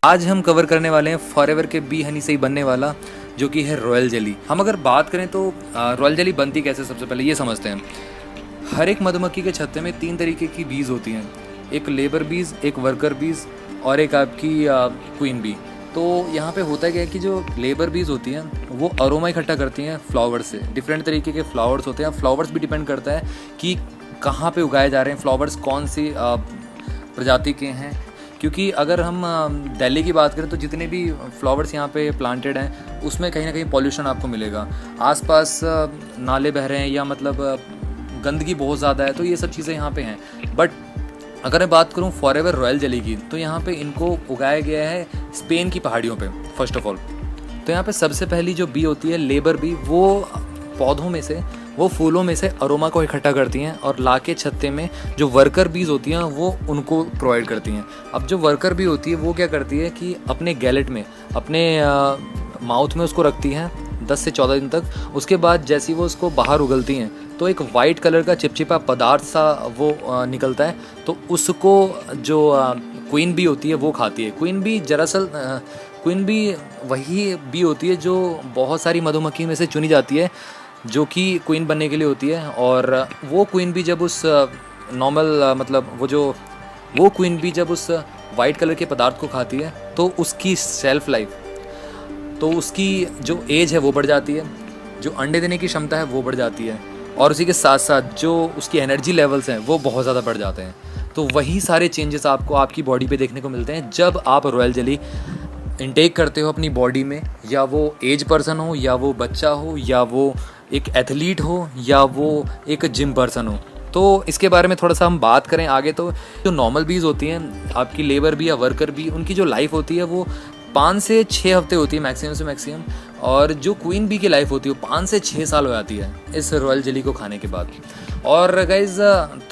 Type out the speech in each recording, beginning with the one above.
आज हम कवर करने वाले हैं फॉरएवर के बी हनी से ही बनने वाला जो कि है रॉयल जेली। हम अगर बात करें तो रॉयल जेली बनती कैसे, सबसे पहले ये समझते हैं। हर एक मधुमक्खी के छत्ते में 3 तरीके की बीज होती हैं, एक लेबर बीज, एक वर्कर बीज और एक आपकी क्वीन बी। तो यहाँ पे होता क्या है कि जो लेबर बीज होती हैं वो अरोमा इकट्ठा करती हैं फ्लावर्स से। डिफरेंट तरीके के फ्लावर्स होते हैं, फ्लावर्स भी डिपेंड करता है कि कहाँ पे उगाए जा रहे हैं फ्लावर्स, कौन सी प्रजाति के हैं। क्योंकि अगर हम दिल्ली की बात करें तो जितने भी फ्लावर्स यहाँ पे प्लांटेड हैं उसमें कहीं ना कहीं पॉल्यूशन आपको मिलेगा। आसपास नाले बह रहे हैं या मतलब गंदगी बहुत ज़्यादा है, तो ये सब चीज़ें यहाँ पे हैं। बट अगर मैं बात करूँ फॉरएवर रॉयल जेली की, तो यहाँ पे इनको उगाया गया है स्पेन की पहाड़ियों पे फर्स्ट ऑफ ऑल। तो यहाँ पे सबसे पहली जो बी होती है लेबर बी, वो पौधों में से, वो फूलों में से अरोमा को इकट्ठा करती हैं और लाके छत्ते में जो वर्कर बीज होती हैं वो उनको प्रोवाइड करती हैं। अब जो वर्कर बी होती है वो क्या करती है कि अपने गैलेट में, अपने माउथ में उसको रखती हैं 10 से 14 दिन तक। उसके बाद जैसे वो उसको बाहर उगलती हैं तो एक वाइट कलर का चिपचिपा पदार्थ सा वो निकलता है, तो उसको जो क्वीन बी होती है वो खाती है। क्वीन बी दरअसल क्वीन बी वही बी होती है जो बहुत सारी मधुमक्खी में से चुनी जाती है जो कि क्वीन बनने के लिए होती है। और वो क्वीन बी जब उस नॉर्मल मतलब वो क्वीन बी जब उस वाइट कलर के पदार्थ को खाती है तो उसकी सेल्फ लाइफ, तो उसकी जो एज है वो बढ़ जाती है, जो अंडे देने की क्षमता है वो बढ़ जाती है, और उसी के साथ साथ जो उसकी एनर्जी लेवल्स हैं वो बहुत ज़्यादा बढ़ जाते हैं। तो वही सारे चेंजेस आपको आपकी बॉडी पे देखने को मिलते हैं जब आप रॉयल जेली इनटेक करते हो अपनी बॉडी में। या वो एज पर्सन हो, या वो बच्चा हो, या वो एक एथलीट हो, या वो एक जिम पर्सन हो। तो इसके बारे में थोड़ा सा हम बात करें आगे, तो जो नॉर्मल बीज होती हैं आपकी लेबर बी या वर्कर बी, उनकी जो लाइफ होती है वो 5 से 6 हफ्ते होती है मैक्सिमम से मैक्सिमम। और जो क्वीन बी की लाइफ होती है वो 5 से 6 साल हो जाती है इस रॉयल जेली को खाने के बाद। और गाइज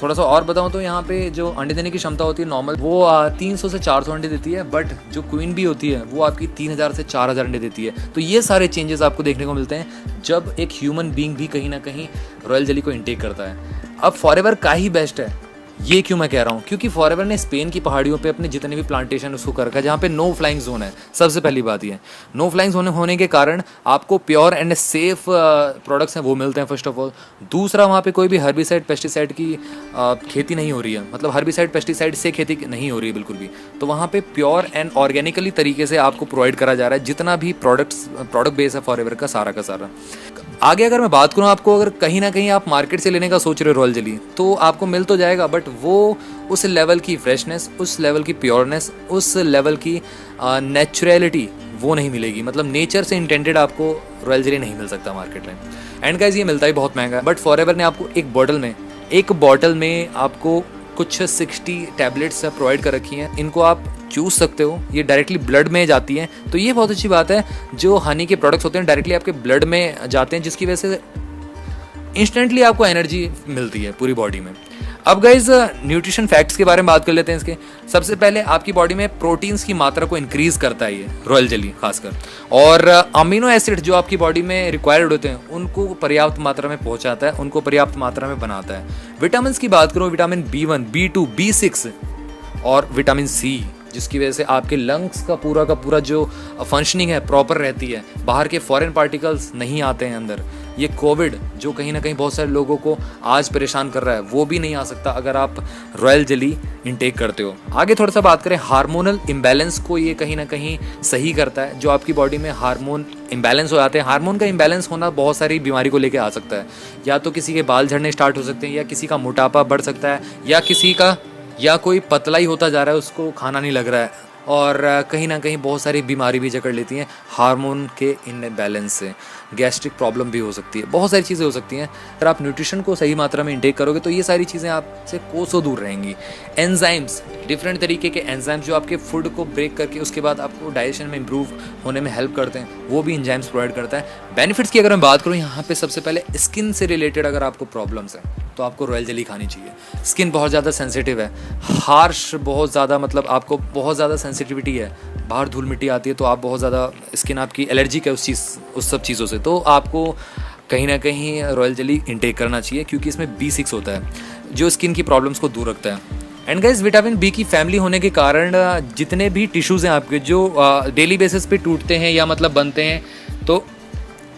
थोड़ा सा और बताऊं तो यहाँ पे जो अंडे देने की क्षमता होती है नॉर्मल, वो 300 से 400 अंडे देती है। बट जो क्वीन बी होती है वो आपकी 3000 से 4000 अंडे देती है। तो ये सारे चेंजेस आपको देखने को मिलते हैं जब एक ह्यूमन बीइंग भी कहीं ना कहीं रॉयल जेली को इंटेक करता है। अब फॉरएवर का ही बेस्ट है, ये क्यों मैं कह रहा हूँ, क्योंकि फॉरएवर ने स्पेन की पहाड़ियों पे अपने जितने भी प्लांटेशन उसको कर रखा है जहाँ पे नो फ्लाइंग जोन है। सबसे पहली बात ये, नो फ्लाइंग जोन होने के कारण आपको प्योर एंड सेफ प्रोडक्ट्स हैं वो मिलते हैं फर्स्ट ऑफ ऑल। दूसरा, वहाँ पे कोई भी हर्बिसाइड पेस्टिसाइड की खेती नहीं हो रही है, मतलब हर्बिसाइड पेस्टिसाइड से खेती नहीं हो रही है बिल्कुल भी। तो वहाँ पे प्योर एंड ऑर्गेनिकली तरीके से आपको प्रोवाइड करा जा रहा है जितना भी प्रोडक्ट बेस है फॉरएवर का सारा। आगे अगर मैं बात करूँ, आपको अगर कहीं ना कहीं आप मार्केट से लेने का सोच रहे हो रॉयल जेली, तो आपको मिल तो जाएगा, बट वो उस लेवल की फ्रेशनेस, उस लेवल की प्योरनेस, उस लेवल की नेचुरलिटी वो नहीं मिलेगी। मतलब नेचर से इंटेंडेड आपको रॉयल जेली नहीं मिल सकता मार्केट में। एंड गाइस ये मिलता ही बहुत महंगा है, बट फॉरएवर ने आपको एक बॉटल में आपको कुछ 60 टैबलेट्स प्रोवाइड कर रखी हैं। इनको आप चूस सकते हो, ये डायरेक्टली ब्लड में जाती हैं। तो ये बहुत अच्छी बात है, जो हनी के प्रोडक्ट्स होते हैं डायरेक्टली आपके ब्लड में जाते हैं, जिसकी वजह से इंस्टेंटली आपको एनर्जी मिलती है पूरी बॉडी में। अब गाइज न्यूट्रिशन फैक्ट्स के बारे में बात कर लेते हैं इसके। सबसे पहले आपकी बॉडी में प्रोटीन्स की मात्रा को इंक्रीज करता है ये रॉयल जेली खासकर, और अमीनो एसिड जो आपकी बॉडी में रिक्वायर्ड होते हैं उनको पर्याप्त मात्रा में पहुंचाता है, उनको पर्याप्त मात्रा में बनाता है। विटामिन की बात करो, विटामिन B1, B2, B6 और विटामिन C, जिसकी वजह से आपके लंग्स का पूरा जो फंक्शनिंग है प्रॉपर रहती है, बाहर के फॉरेन पार्टिकल्स नहीं आते हैं अंदर। ये कोविड जो कहीं ना कहीं बहुत सारे लोगों को आज परेशान कर रहा है वो भी नहीं आ सकता अगर आप रॉयल जेली इंटेक करते हो। आगे थोड़ा सा बात करें हार्मोनल इम्बैलेंस को, ये कहीं ना कहीं सही करता है। जो आपकी बॉडी में हार्मोन इम्बैलेंस हो जाते हैं, हार्मोन का इम्बैलेंस होना बहुत सारी बीमारी को लेके आ सकता है। या तो किसी के बाल झड़ने स्टार्ट हो सकते हैं, या किसी का मोटापा बढ़ सकता है, या कोई पतला ही होता जा रहा है, उसको खाना नहीं लग रहा है, और कहीं ना कहीं बहुत सारी बीमारी भी जकड़ लेती हैं हार्मोन के इनबैलेंस से। गैस्ट्रिक प्रॉब्लम भी हो सकती है, बहुत सारी चीज़ें हो सकती हैं। अगर आप न्यूट्रिशन को सही मात्रा में इंटेक करोगे तो ये सारी चीज़ें आपसे कोसों दूर रहेंगी। एंजाइम्स, डिफरेंट तरीके के एंजाइम्स जो आपके फूड को ब्रेक करके उसके बाद आपको डाइजेशन में इंप्रूव होने में हेल्प करते हैं, वो भी एंजाइम्स प्रोवाइड करता है। बेनिफिट्स की अगर मैं बात करूँ यहाँ पे, सबसे पहले स्किन से रिलेटेड अगर आपको प्रॉब्लम्स हैं तो आपको रॉयल जेली खानी चाहिए। स्किन बहुत ज़्यादा सेंसिटिव है, हार्श बहुत ज़्यादा, मतलब आपको बहुत ज़्यादा सेंसिटिविटी है, बाहर धूल मिट्टी आती है तो आप बहुत ज़्यादा स्किन आपकी एलर्जिक है उस सब चीज़ों से, तो आपको कहीं ना कहीं रॉयल जेली इंटेक करना चाहिए, क्योंकि इसमें B6 होता है जो स्किन की प्रॉब्लम्स को दूर रखता है। एंड गाइस विटामिन बी की फैमिली होने के कारण जितने भी टिश्यूज़ हैं आपके जो डेली बेसिस पे टूटते हैं या मतलब बनते हैं, तो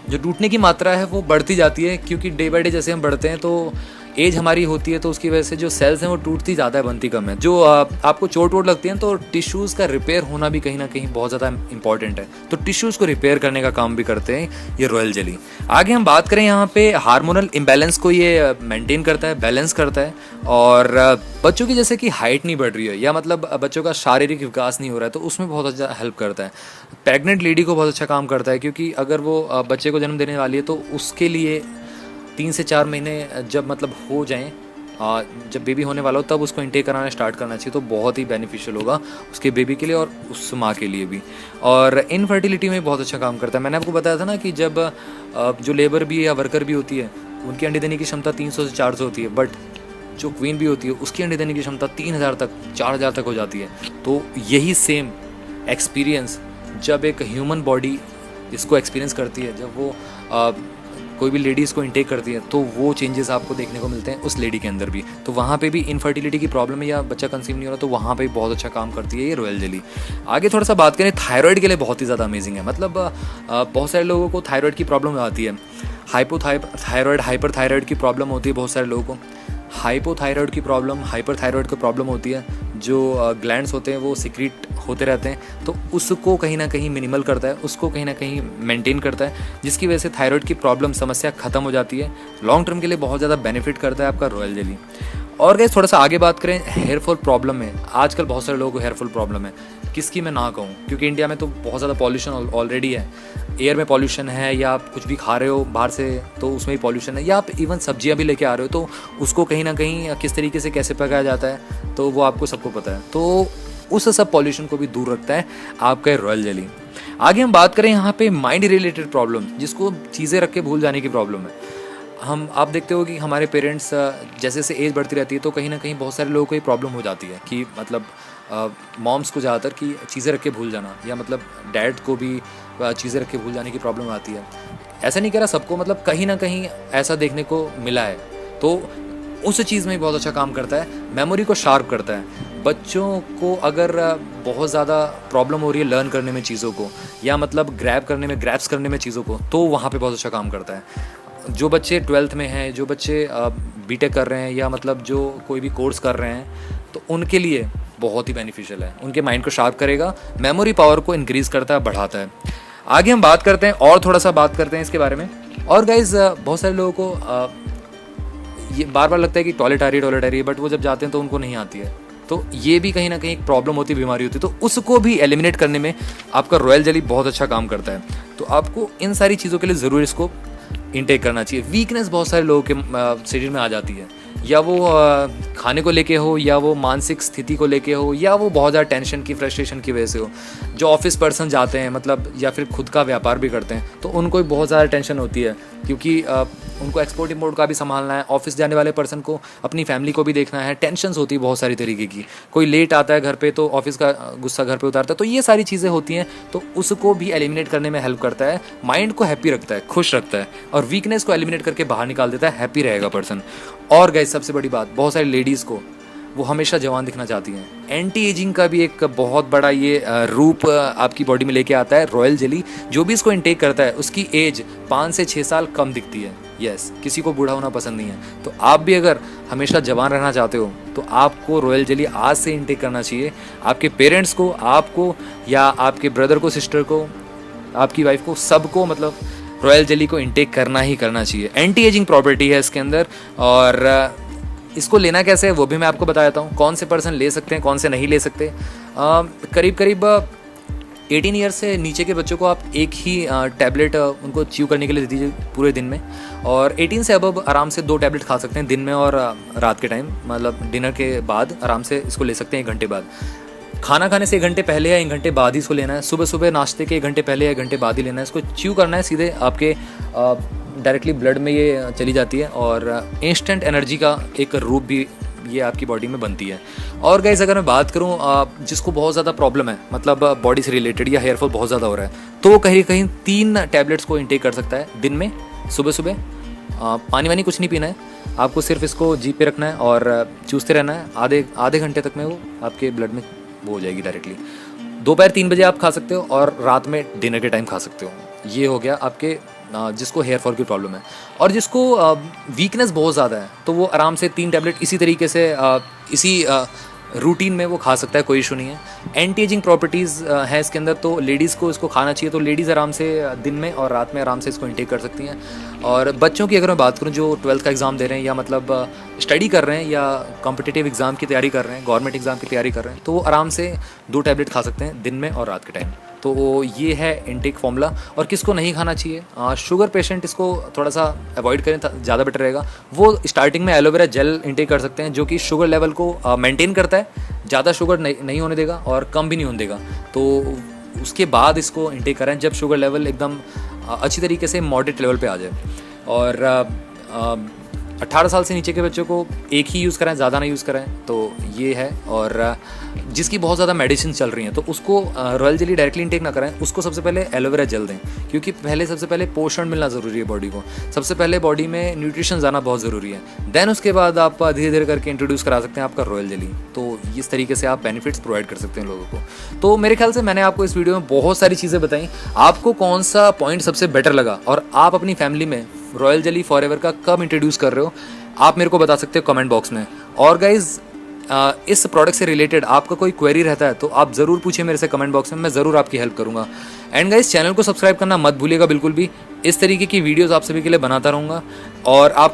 जो टूटने की मात्रा है वो बढ़ती जाती है, क्योंकि डे बाई डे जैसे हम बढ़ते हैं तो एज हमारी होती है, तो उसकी वजह से जो सेल्स हैं वो टूटती ज़्यादा है, बनती कम है। जो आपको चोट वोट लगती है तो टिश्यूज़ का रिपेयर होना भी कहीं ना कहीं बहुत ज़्यादा इंपॉर्टेंट है, तो टिश्यूज़ को रिपेयर करने का काम भी करते हैं ये रॉयल जेली। आगे हम बात करें यहाँ पे हार्मोनल इम्बैलेंस को ये मेंटेन करता है, बैलेंस करता है। और बच्चों की जैसे कि हाइट नहीं बढ़ रही है या मतलब बच्चों का शारीरिक विकास नहीं हो रहा है, तो उसमें बहुत अच्छा हेल्प करता है। प्रेग्नेंट लेडी को बहुत अच्छा काम करता है, क्योंकि अगर वो बच्चे को जन्म देने वाली है तो उसके लिए 3 से 4 महीने जब मतलब हो जाएं, जब बेबी होने वाला हो तब उसको इंटेक कराना स्टार्ट करना चाहिए, तो बहुत ही बेनिफिशियल होगा उसके बेबी के लिए और उस माँ के लिए भी। और इनफर्टिलिटी में बहुत अच्छा काम करता है। मैंने आपको बताया था ना कि जब जो लेबर भी या वर्कर भी होती है उनकी अंडे देने की क्षमता 300 से 400 होती है, बट जो क्वीन भी होती है उसकी अंडे देने की क्षमता 3000 तक 4000 तक हो जाती है। तो यही सेम एक्सपीरियंस जब एक ह्यूमन बॉडी इसको एक्सपीरियंस करती है, जब वो कोई भी लेडीज़ को इंटेक करती है, तो वो चेंजेस आपको देखने को मिलते हैं उस लेडी के अंदर भी। तो वहाँ पे भी इनफर्टिलिटी की प्रॉब्लम है या बच्चा कंसीव नहीं हो रहा, तो वहाँ पे भी बहुत अच्छा काम करती है ये रॉयल जेली। आगे थोड़ा सा बात करें, थायराइड के लिए बहुत ही ज़्यादा अमेजिंग है। मतलब बहुत सारे लोगों को थायराइड की प्रॉब्लम आती है, हाइपोथायराइड हाइपर थायराइड की प्रॉब्लम होती है बहुत सारे लोगों को। हाइपोथायराइड की प्रॉब्लम, हाइपर थायराइड की प्रॉब्लम होती है, जो ग्लैंड्स होते हैं वो सिक्रीट होते रहते हैं, तो उसको कहीं ना कहीं मिनिमल करता है, उसको कहीं ना कहीं मेंटेन करता है, जिसकी वजह से थायराइड की प्रॉब्लम समस्या ख़त्म हो जाती है। लॉन्ग टर्म के लिए बहुत ज़्यादा बेनिफिट करता है आपका रॉयल जेली। और गाइस थोड़ा सा आगे बात करें, हेयर फॉल प्रॉब्लम में आजकल बहुत सारे लोगों को हेयर फॉल प्रॉब्लम है। किसकी मैं ना कहूँ, क्योंकि इंडिया में तो बहुत ज़्यादा पॉल्यूशन ऑलरेडी है, एयर में पॉल्यूशन है, या आप कुछ भी खा रहे हो बाहर से तो उसमें भी पॉल्यूशन है, या आप इवन सब्जियां भी लेके आ रहे हो तो उसको कहीं ना कहीं किस तरीके से कैसे पकाया जाता है तो वो आपको सबको पता है। तो उस सब पॉल्यूशन को भी दूर रखता है आपका रॉयल जेली। आगे हम बात करें यहाँ पे माइंड रिलेटेड प्रॉब्लम, जिसको चीज़ें रख के भूल जाने की प्रॉब्लम है। आप देखते हो कि हमारे पेरेंट्स जैसे जैसे एज बढ़ती रहती है तो कहीं ना कहीं बहुत सारे लोगों को ये प्रॉब्लम हो जाती है कि मतलब मॉम्स को ज़्यादातर कि चीज़ें रख के भूल जाना, या मतलब डैड को भी चीज़ें रख के भूल जाने की प्रॉब्लम आती है। ऐसा नहीं कह रहा सबको, मतलब कहीं ना कहीं ऐसा देखने को मिला है, तो उस चीज़ में बहुत अच्छा काम करता है, मेमोरी को शार्प करता है। बच्चों को अगर बहुत ज़्यादा प्रॉब्लम हो रही है लर्न करने में चीज़ों को, या मतलब ग्रैप्स करने में चीज़ों को, तो वहाँ पे बहुत अच्छा काम करता है। जो बच्चे 12th में हैं, जो बच्चे बीटेक कर रहे हैं, या मतलब जो कोई भी कोर्स कर रहे हैं, तो उनके लिए बहुत ही बेनिफिशियल है। उनके माइंड को शार्प करेगा, मेमोरी पावर को इंक्रीज़ करता है, बढ़ाता है। आगे हम बात करते हैं और थोड़ा सा बात करते हैं इसके बारे में। और गाइज़ बहुत सारे लोगों को ये बार बार लगता है कि टॉयलेट आ रही है, बट वो जब जाते हैं तो उनको नहीं आती है, तो ये भी कहीं ना कहीं एक प्रॉब्लम होती है, बीमारी होती है, तो उसको भी एलिमिनेट करने में आपका रॉयल जेली बहुत अच्छा काम करता है। तो आपको इन सारी चीज़ों के लिए ज़रूर इसको इनटेक करना चाहिए। वीकनेस बहुत सारे लोगों के शरीर में आ जाती है, या वो खाने को लेके हो, या वो मानसिक स्थिति को लेके हो, या वो बहुत ज़्यादा टेंशन की फ्रस्ट्रेशन की वजह से हो। जो ऑफिस पर्सन जाते हैं मतलब, या फिर खुद का व्यापार भी करते हैं, तो उनको भी बहुत ज़्यादा टेंशन होती है, क्योंकि उनको एक्सपोर्ट इंपोर्ट का भी संभालना है। ऑफिस जाने वाले पर्सन को अपनी फैमिली को भी देखना है, टेंशन्स होती है बहुत सारी तरीके की। कोई लेट आता है घर पे तो ऑफिस का गुस्सा घर पे उतारता है, तो ये सारी चीज़ें होती हैं, तो उसको भी एलिमिनेट करने में हेल्प करता है। माइंड को हैप्पी रखता है, खुश रखता है, और वीकनेस को एलिमिनेट करके बाहर निकाल देता है, हैप्पी रहेगा पर्सन। और गाइस सबसे बड़ी बात, बहुत सारी लेडीज़ को वो हमेशा जवान दिखना चाहती हैं। एंटी एजिंग का भी एक बहुत बड़ा ये रूप आपकी बॉडी में लेके आता है रॉयल जेली। जो भी इसको इनटेक करता है उसकी एज 5 से 6 साल कम दिखती है। यस, किसी को बूढ़ा होना पसंद नहीं है, तो आप भी अगर हमेशा जवान रहना चाहते हो तो आपको रॉयल जेली आज से इनटेक करना चाहिए। आपके पेरेंट्स को, आपको, या आपके ब्रदर को, सिस्टर को, आपकी वाइफ को, सबको मतलब रॉयल जेली को इनटेक करना ही करना चाहिए। एंटी एजिंग प्रॉपर्टी है इसके अंदर, और इसको लेना कैसे है वो भी मैं आपको बता देता हूँ। कौन से पर्सन ले सकते हैं, कौन से नहीं ले सकते। करीब 18 ईयर्स से नीचे के बच्चों को आप एक ही टैबलेट उनको च्यू करने के लिए दे दीजिए पूरे दिन में, और 18 से अबव आराम से 2 टैबलेट खा सकते हैं दिन में और रात के टाइम, मतलब डिनर के बाद आराम से इसको ले सकते हैं 1 घंटे बाद। खाना खाने से 1 घंटे पहले या 1 घंटे बाद ही इसको लेना है। सुबह सुबह नाश्ते के 1 घंटे पहले या 1 घंटे बाद ही लेना है। इसको च्यू करना है, सीधे आपके डायरेक्टली ब्लड में ये चली जाती है, और इंस्टेंट एनर्जी का एक रूप भी ये आपकी बॉडी में बनती है। और गाइस अगर मैं बात करूँ जिसको बहुत ज़्यादा प्रॉब्लम है, मतलब बॉडी से रिलेटेड या हेयर फॉल बहुत ज़्यादा हो रहा है, तो वो कहीं कहीं 3 टैबलेट्स को इंटेक कर सकता है दिन में। सुबह सुबह पानी वानी कुछ नहीं पीना है, आपको सिर्फ इसको जीभ पे रखना है और चूसते रहना है। आधे आधे घंटे तक में वो आपके ब्लड में वो हो जाएगी डायरेक्टली। दोपहर 3 बजे आप खा सकते हो और रात में डिनर के टाइम खा सकते हो। ये हो गया आपके जिसको हेयर फॉल की प्रॉब्लम है। और जिसको वीकनेस बहुत ज़्यादा है तो वो आराम से 3 टैबलेट इसी तरीके से इसी रूटीन में वो खा सकता है, कोई इशू नहीं है। एंटी एजिंग प्रॉपर्टीज़ है इसके अंदर, तो लेडीज़ को इसको खाना चाहिए। तो लेडीज़ आराम से दिन में और रात में आराम से इसको इंटेक कर सकती हैं। और बच्चों की अगर मैं बात करूं जो 12th का एग्ज़ाम दे रहे हैं या मतलब स्टडी कर रहे हैं या कॉम्पिटिटिव एग्ज़ाम की तैयारी कर रहे हैं, गवर्नमेंट एग्ज़ाम की तैयारी कर रहे हैं, तो वो आराम से 2 टैबलेट खा सकते हैं दिन में और रात के टाइम। तो ये है इनटेक फॉर्मूला। और किसको नहीं खाना चाहिए, शुगर पेशेंट इसको थोड़ा सा अवॉइड करें, ज़्यादा बेटर रहेगा। वो स्टार्टिंग में एलोवेरा जेल इनटेक कर सकते हैं जो कि शुगर लेवल को मेंटेन करता है, ज़्यादा शुगर नहीं होने देगा और कम भी नहीं होने देगा। तो उसके बाद इसको इनटेक करें जब शुगर लेवल एकदम अच्छी तरीके से मॉडरेट लेवल पे आ जाए। और 18 साल से नीचे के बच्चों को एक ही यूज़ कराएं, ज़्यादा नहीं यूज़ कराएं। तो ये है। और जिसकी बहुत ज़्यादा मेडिसिन चल रही हैं तो उसको रॉयल जेली डायरेक्टली इंटेक ना कराएं, उसको सबसे पहले एलोवेरा जेल दें, क्योंकि सबसे पहले पोषण मिलना ज़रूरी है बॉडी को। सबसे पहले बॉडी में न्यूट्रिशन जाना बहुत ज़रूरी है। देन उसके बाद आप धीरे धीरे करके इंट्रोड्यूस करा सकते हैं आपका रॉयल जेली। तो इस तरीके से आप बेनिफिट्स प्रोवाइड कर सकते हैं लोगों को। तो मेरे ख्याल से मैंने आपको इस वीडियो में बहुत सारी चीज़ें बताई। आपको कौन सा पॉइंट सबसे बेटर लगा और आप अपनी फैमिली में रॉयल जेली फॉरएवर का कब इंट्रोड्यूस कर रहे हो, आप मेरे को बता सकते हो कमेंट बॉक्स में। और गाइज इस प्रोडक्ट से रिलेटेड आपका कोई क्वेरी रहता है तो आप ज़रूर पूछिए मेरे से कमेंट बॉक्स में, मैं ज़रूर आपकी हेल्प करूँगा। एंड गाइज चैनल को सब्सक्राइब करना मत भूलिएगा बिल्कुल भी। इस तरीके की वीडियोस आप सभी के लिए बनाता रहूँगा। और आप